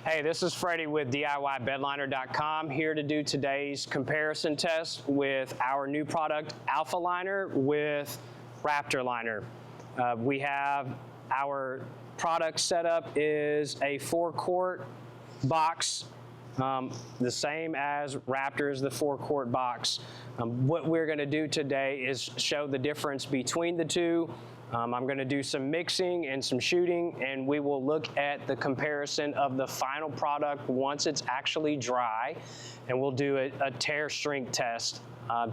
Hey, this is Freddie with Bedliner.com, here to do today's comparison test with our new product, Alpha Liner with Raptor Liner. We have our product setup is a 4-quart box, the same as Raptor's, the 4-quart box. What we're going to do today is show the difference between the two. I'm going to do some mixing and some shooting, and we will look at the comparison of the final product once it's actually dry, and we'll do a tear strength test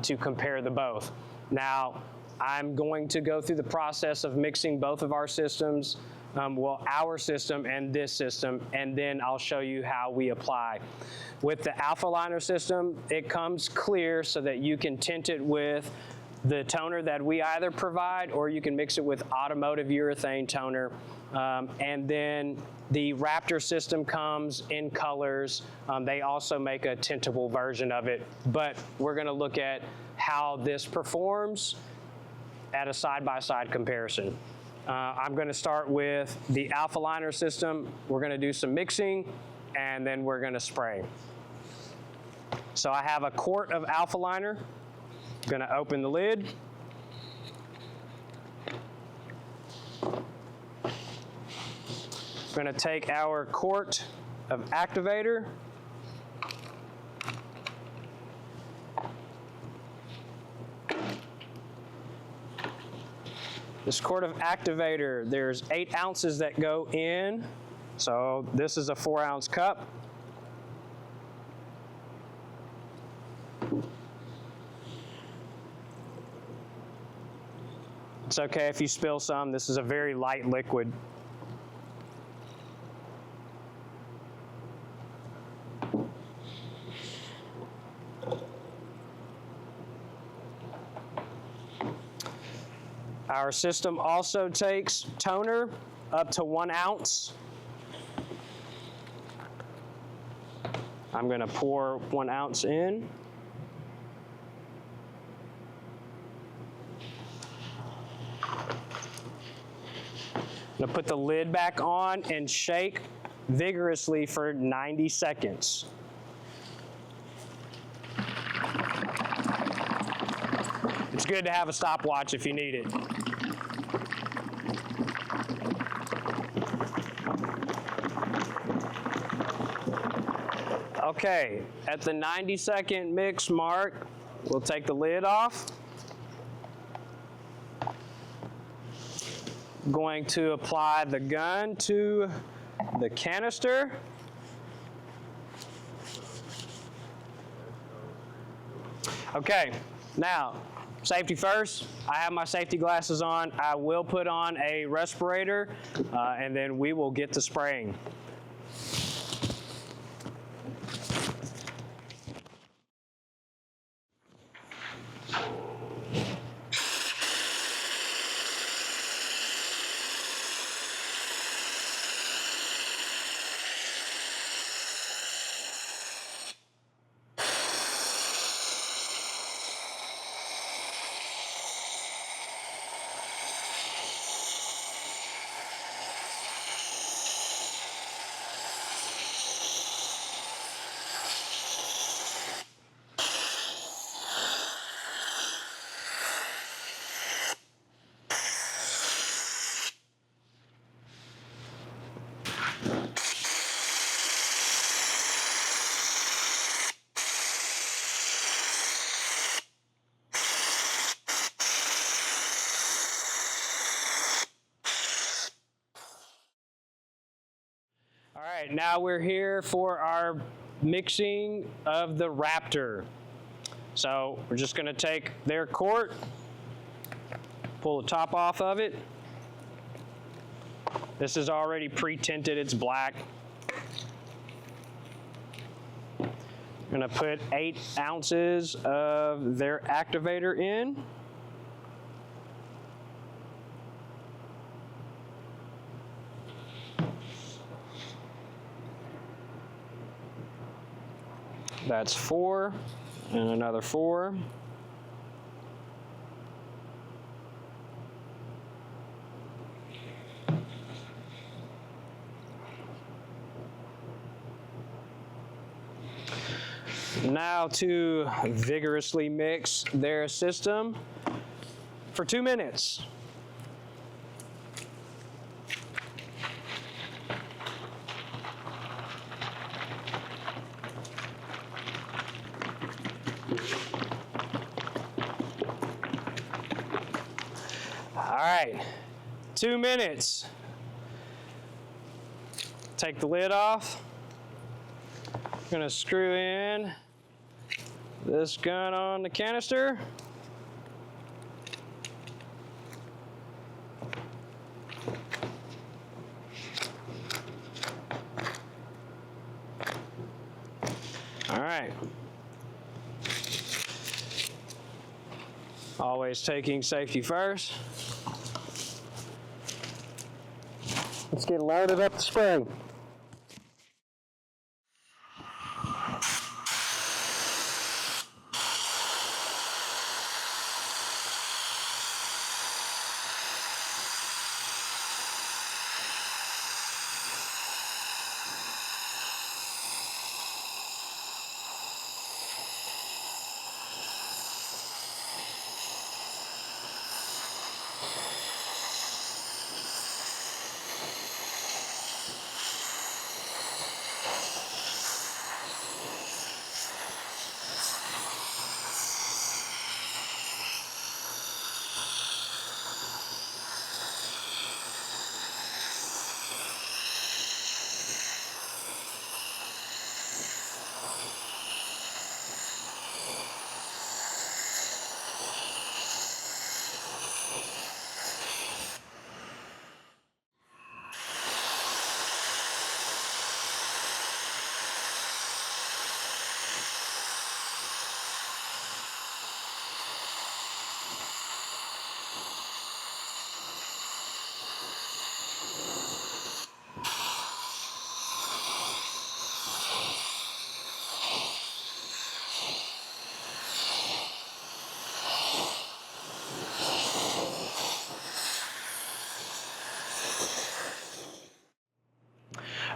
to compare the both. Now, I'm going to go through the process of mixing both of our systems, well, our system and this system, and then I'll show you how we apply. With the Alpha Liner system, it comes clear so that you can tint it with the toner that we either provide, or you can mix it with automotive urethane toner. And then the Raptor system comes in colors. They also make a tintable version of it, but we're going to look at how this performs at a side-by-side comparison. I'm going to start with the Alpha Liner system. We're going to do some mixing, and then we're going to spray. So I have a quart of Alpha Liner. I'm going to open the lid. We're going to take our quart of activator. This quart of activator, there's 8 ounces that go in. So this is a 4-ounce cup. It's okay if you spill some. This is a very light liquid. Our system also takes toner up to 1 ounce. I'm going to pour 1 ounce in. I'm going to put the lid back on and shake vigorously for 90 seconds. It's good to have a stopwatch if you need it. Okay, at the 90-second mix mark, we'll take the lid off. Going to apply the gun to the canister. Okay, now, safety first. I have my safety glasses on. I will put on a respirator, and then we will get to spraying. All right, now we're here for our mixing of the Raptor. So we're just going to take their quart, pull the top off of it. This is already pre-tinted, it's black. I'm going to put 8 ounces of their activator in. That's 4, and another 4. Now to vigorously mix their system for 2 minutes. All right, 2 minutes. Take the lid off. I'm gonna screw in this gun on the canister. All right. Always taking safety first. Let's get loaded up the spring.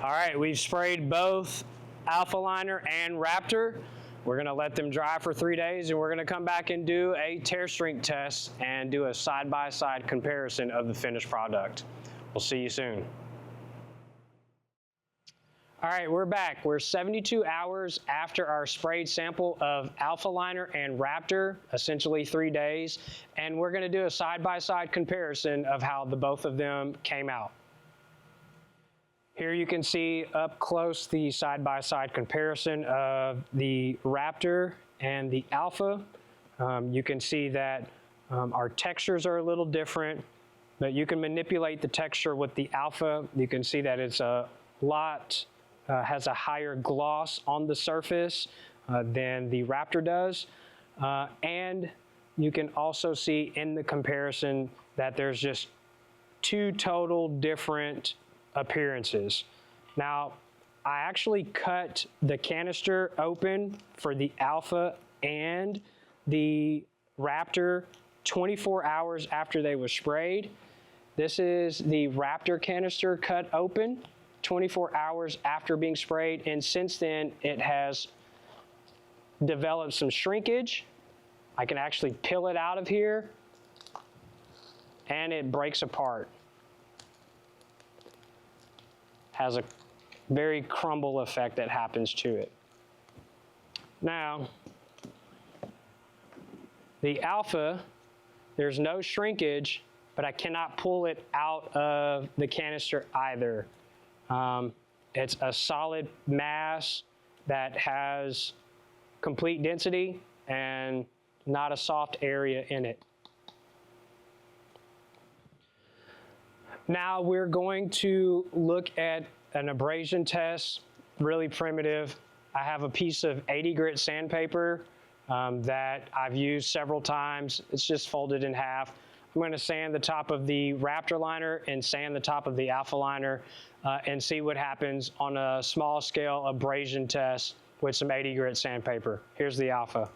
All right, we've sprayed both Alpha Liner and Raptor. We're gonna let them dry for 3 days, and we're gonna come back and do a tear strength test and do a side-by-side comparison of the finished product. We'll see you soon. All right, we're back. We're 72 hours after our sprayed sample of Alpha Liner and Raptor, essentially 3 days, and we're gonna do a side-by-side comparison of how the both of them came out. Here you can see up close the side-by-side comparison of the Raptor and the Alpha. You can see that our textures are a little different, but you can manipulate the texture with the Alpha. You can see that it's a lot, has a higher gloss on the surface than the Raptor does. And you can also see in the comparison that there's just 2 total different appearances. Now, I actually cut the canister open for the Alpha and the Raptor 24 hours after they were sprayed. This is the Raptor canister cut open 24 hours after being sprayed, and since then it has developed some shrinkage. I can actually peel it out of here and it breaks apart. Has a very crumble effect that happens to it. Now, the Alpha, there's no shrinkage, but I cannot pull it out of the canister either. It's a solid mass that has complete density and not a soft area in it. Now we're going to look at an abrasion test, really primitive. I have a piece of 80 grit sandpaper that I've used several times. It's just folded in half. I'm going to sand the top of the Raptor liner and sand the top of the Alpha liner and see what happens on a small scale abrasion test with some 80 grit sandpaper. Here's the Alpha.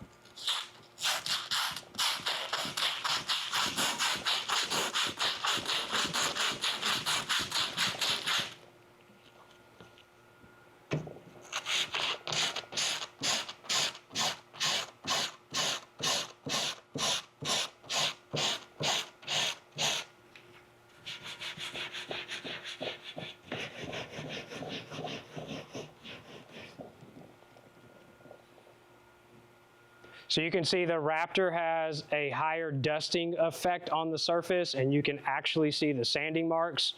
So you can see the Raptor has a higher dusting effect on the surface, and you can actually see the sanding marks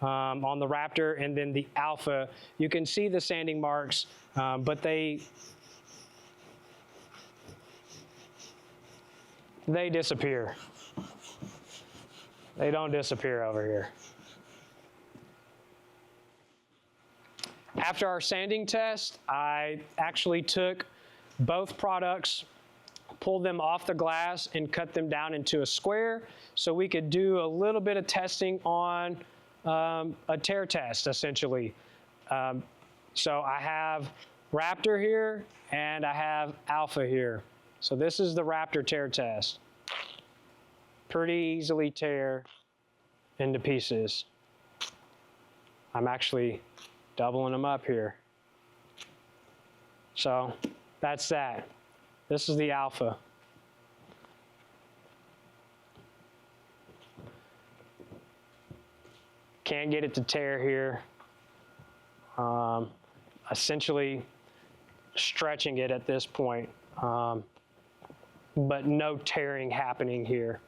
on the Raptor. And then the Alpha, you can see the sanding marks, but they disappear. They don't disappear over here. After our sanding test, I actually took both products, pulled them off the glass, and cut them down into a square so we could do a little bit of testing on a tear test, essentially. So I have Raptor here, and I have Alpha here. So this is the Raptor tear test. Pretty easily tear into pieces. I'm actually doubling them up here. So that's that. This is the Alpha. Can't get it to tear here. Essentially stretching it at this point, but no tearing happening here.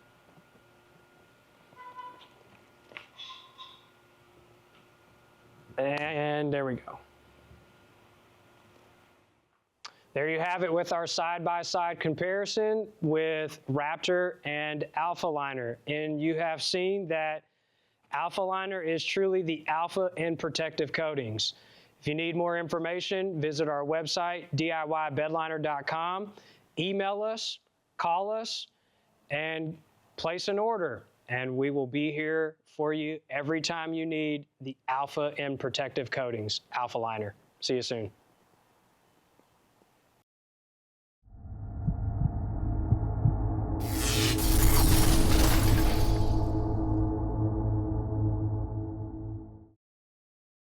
And there we go. There you have it with our side-by-side comparison with Raptor and Alpha Liner. And you have seen that Alpha Liner is truly the alpha in protective coatings. If you need more information, visit our website, Bedliner.com. Email us, call us, and place an order. And we will be here for you every time you need the alpha in protective coatings, Alpha Liner. See you soon.